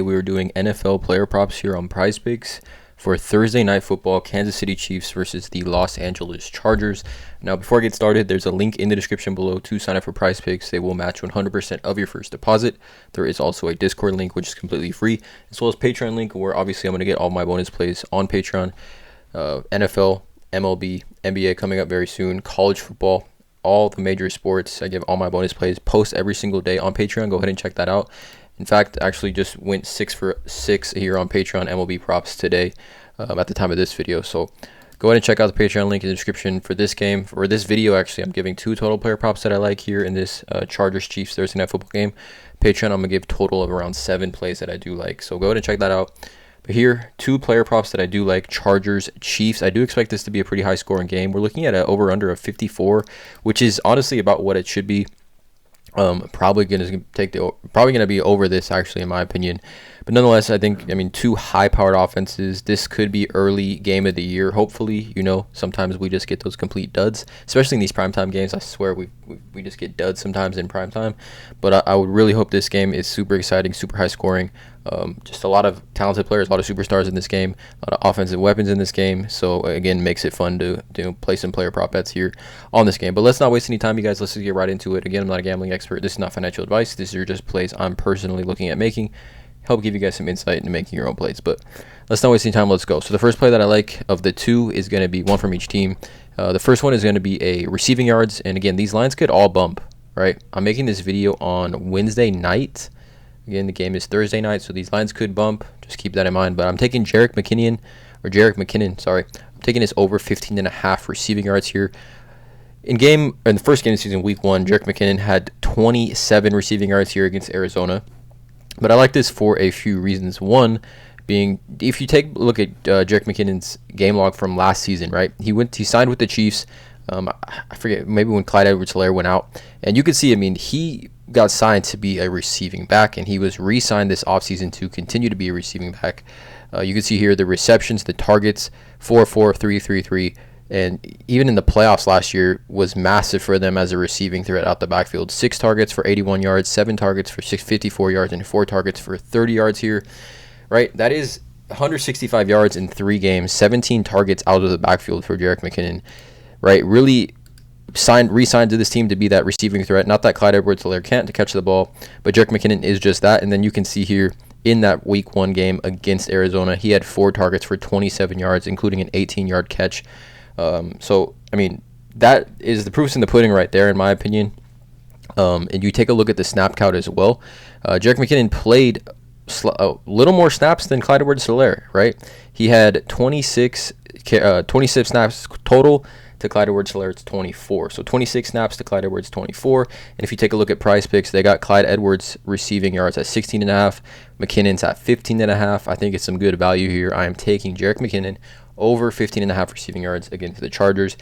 We were doing NFL player props here on PrizePicks for Thursday Night Football, Kansas City Chiefs versus the Los Angeles Chargers. Now, before I get started, there's a link in the description below to sign up for PrizePicks. They will match 100% of your first deposit. There is also a Discord link, which is completely free, as well as Patreon link, where obviously I'm going to get all my bonus plays on Patreon. NFL, MLB, NBA coming up very soon, college football, all the major sports. I give all my bonus plays, post every single day on Patreon. Go ahead and check that out. In fact, actually just went 6 for 6 here on Patreon MLB props today at the time of this video. So go ahead and check out the Patreon link in the description for this game. For this video, actually, I'm giving 2 total player props that I like here in this Chargers-Chiefs Thursday Night Football game. Patreon, I'm going to give total of around 7 plays that I do like. So go ahead and check that out. But here, 2 player props that I do like, Chargers-Chiefs. I do expect this to be a pretty high-scoring game. We're looking at an over-under of 54, which is honestly about what it should be. Probably gonna be over this, actually, in my opinion. But nonetheless, I mean, 2 high-powered offenses. This could be early game of the year. Hopefully, sometimes we just get those complete duds, especially in these primetime games. I swear we just get duds sometimes in primetime. But I would really hope this game is super exciting, super high scoring. Just a lot of talented players, a lot of superstars in this game, a lot of offensive weapons in this game. So again, makes it fun to play some player prop bets here on this game. But let's not waste any time, you guys. Let's just get right into it. Again, I'm not a gambling expert. This is not financial advice. These are just plays I'm personally looking at making. Help give you guys some insight into making your own plays. But let's not waste any time. Let's go. So the first play that I like of the 2 is going to be one from each team. The first one is going to be a receiving yards. And again, these lines could all bump, right? I'm making this video on Wednesday night. Again, the game is Thursday night, so these lines could bump. Just keep that in mind. But I'm taking Jerick McKinnon, sorry. I'm taking this over 15.5 receiving yards here. In the first game of the season, week 1, Jerick McKinnon had 27 receiving yards here against Arizona. But I like this for a few reasons. One being, if you take a look at Jerick McKinnon's game log from last season, right? He signed with the Chiefs. I forget, maybe when Clyde Edwards-Helaire went out. And you can see, he got signed to be a receiving back, and he was re-signed this offseason to continue to be a receiving back. You can see here the receptions, the targets, 4-4, 3-3-3, and even in the playoffs last year was massive for them as a receiving threat out the backfield. 6 targets for 81 yards, 7 targets for 54 yards, and 4 targets for 30 yards here, right? That is 165 yards in 3 games, 17 targets out of the backfield for Jerick McKinnon, right? Really re-signed to this team to be that receiving threat. Not that Clyde Edwards-Helaire can't to catch the ball, but Jerick McKinnon is just that. And then you can see here in that week 1 game against Arizona, he had 4 targets for 27 yards, including an 18-yard catch. So, that is the proof's in the pudding right there, in my opinion. And you take a look at the snap count as well. Jerick McKinnon played a little more snaps than Clyde Edwards-Helaire, right? He had 26 snaps total. To Clyde Edwards-Helaire's 24. So 26 snaps to Clyde Edwards 24. And if you take a look at PrizePicks, they got Clyde Edwards receiving yards at 16.5. McKinnon's at 15.5. I think it's some good value here. I am taking Jerick McKinnon over 15.5 receiving yards against the Chargers.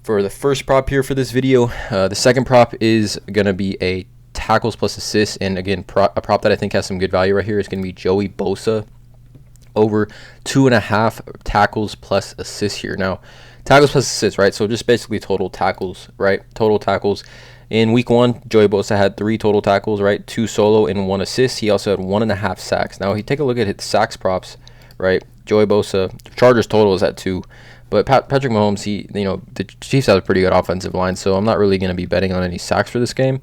For the first prop here for this video, the second prop is going to be a tackles plus assists. And again, a prop that I think has some good value right here is going to be Joey Bosa over 2.5 tackles plus assists here. Now, tackles plus assists, right? So just basically total tackles, right? Total tackles. In week 1, Joey Bosa had 3 total tackles, right? 2 solo and 1 assist. He also had 1.5 sacks. Now, if you take a look at his sacks props, right? Joey Bosa, Chargers total is at 2. But Patrick Mahomes, the Chiefs have a pretty good offensive line, so I'm not really going to be betting on any sacks for this game.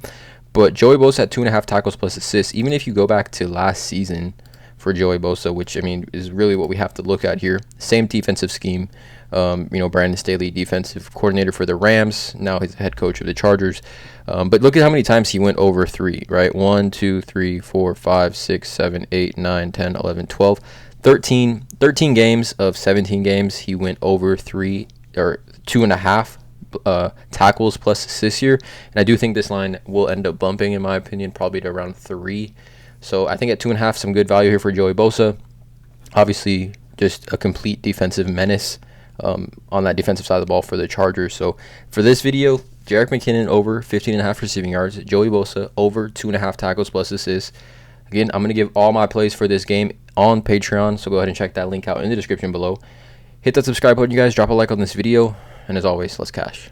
But Joey Bosa had 2.5 tackles plus assists. Even if you go back to last season for Joey Bosa, which, is really what we have to look at here. Same defensive scheme. Brandon Staley, defensive coordinator for the Rams. Now he's the head coach of the Chargers. But look at how many times he went over 3, right? 1, 2, 3, 4, 5, 6, 7, 8, 9, 10, 11, 12, 13 games of 17 games. He went over 3 or 2.5 tackles plus assists here. And I do think this line will end up bumping, in my opinion, probably to around 3. So I think at 2.5, some good value here for Joey Bosa. Obviously, just a complete defensive menace on that defensive side of the ball for the Chargers. So for this video, Jerick McKinnon over 15.5 receiving yards. Joey Bosa over 2.5 tackles plus assists. Again, I'm going to give all my plays for this game on Patreon, so go ahead and check that link out in the description below. Hit that subscribe button, you guys. Drop a like on this video. And as always, let's cash.